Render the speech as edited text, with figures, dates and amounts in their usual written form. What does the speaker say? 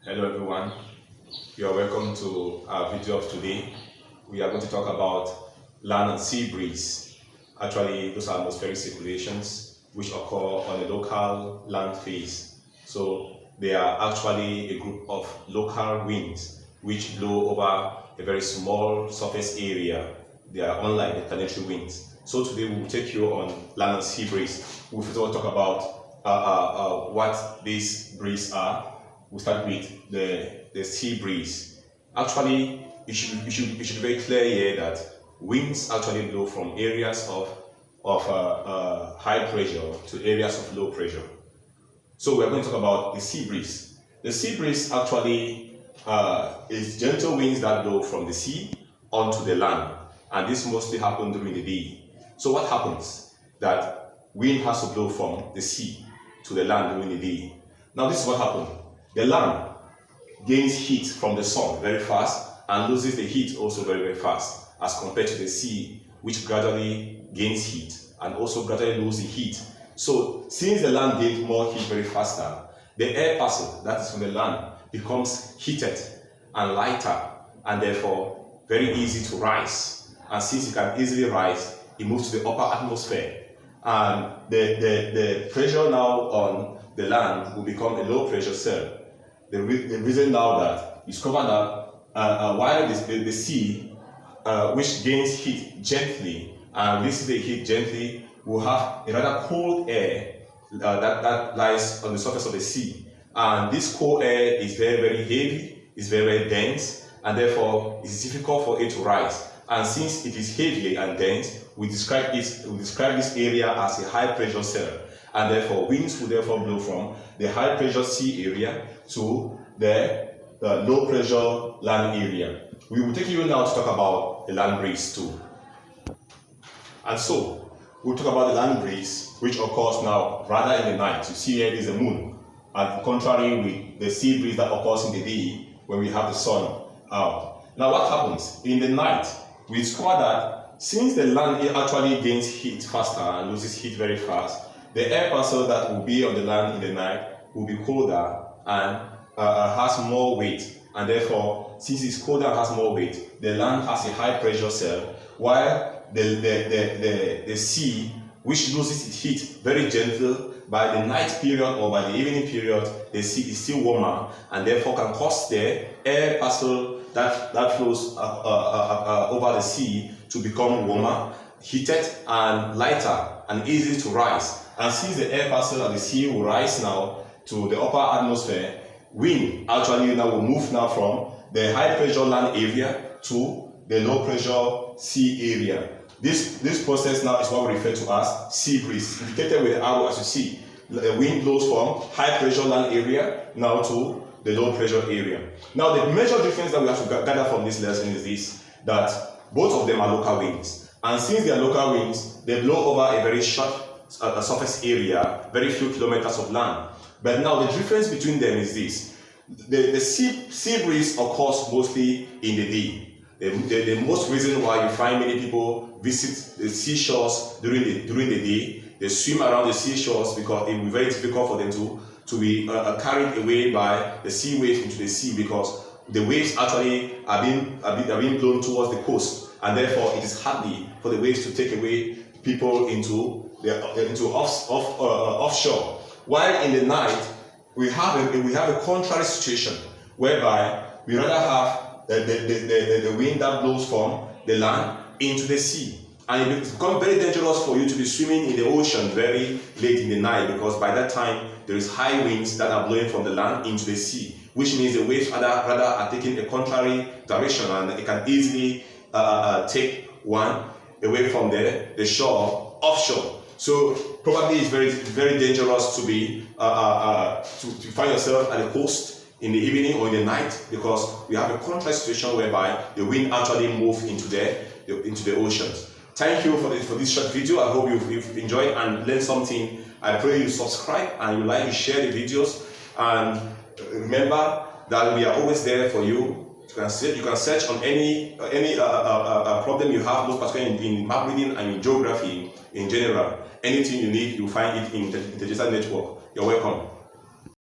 Hello everyone, you are welcome to our video of today. We are going to talk about land and sea breeze. Actually, those are atmospheric circulations which occur on a local land phase. So they are actually a group of local winds which blow over a very small surface area. They are unlike the planetary winds. So today we will take you on land and sea breeze. We will talk about what these breezes are. We'll start with the sea breeze. Actually, it should be very clear here that winds actually blow from areas of high pressure to areas of low pressure. So we're going to talk about the sea breeze. The sea breeze actually is gentle winds that blow from the sea onto the land, and this mostly happens during the day. So what happens? That wind has to blow from the sea to the land during the day. Now this is what happens. The land gains heat from the sun very fast and loses the heat also very fast as compared to the sea, which gradually gains heat and also gradually loses the heat. So since the land gains more heat very faster, the air parcel that is from the land becomes heated and lighter and therefore very easy to rise. And since it can easily rise, it moves to the upper atmosphere. And the pressure now on the land will become a low pressure cell. The reason now that you discover that while the sea, which gains heat gently and releases the heat gently, will have a rather cold air that lies on the surface of the sea. And this cold air is very heavy, is very dense, and therefore it's difficult for it to rise. And since it is heavy and dense, we describe this area as a high pressure cell. And therefore winds will therefore blow from the high pressure sea area to the low pressure land area. We will take you now to talk about the land breeze too. And so we'll talk about the land breeze, which occurs now rather in the night. You see here is the moon, and contrary with the sea breeze that occurs in the day when we have the sun out. Now what happens in the night? We discover that since the land actually gains heat faster and loses heat very fast, the air parcel that will be on the land in the night will be colder and has more weight, and therefore, since it's colder and has more weight, the land has a high pressure cell, while the sea, which loses its heat very gentle, by the night period or by the evening period, the sea is still warmer, and therefore can cause the air parcel that flows over the sea to become warmer, heated, and lighter, and easy to rise. And since the air parcel of the sea will rise now to the upper atmosphere, wind actually now will move now from the high pressure land area to the low pressure sea area. This process now is what we refer to as sea breeze, indicated with the arrow as you see. The wind blows from high pressure land area now to the low pressure area. Now the major difference that we have to gather from this lesson is this, that both of them are local winds. And since they are local winds, they blow over a very short surface area, very few kilometers of land. But now the difference between them is this. The sea breeze occurs mostly in the day. The most reason why you find many people visit the seashores during the day, they swim around the seashores because it will be very difficult for them to be carried away by the sea waves into the sea, because the waves actually are being blown towards the coast, and therefore it is hardly for the waves to take away people into offshore. While in the night we have a contrary situation whereby we rather have the wind that blows from the land into the sea, and it becomes very dangerous for you to be swimming in the ocean very late in the night, because by that time there is high winds that are blowing from the land into the sea, which means the waves rather are taking a contrary direction, and it can easily take one away from the shore offshore. So probably it's very dangerous to be to find yourself at the coast in the evening or in the night, because we have a contrary situation whereby the wind actually moves into the oceans. Thank you for this short video. I hope you've enjoyed and learned something. I pray you subscribe and you like and share the videos. And remember that we are always there for you. You can search on any problem you have, most particularly in map reading and in geography in general. Anything you need, you'll find it in the digital network. You're welcome.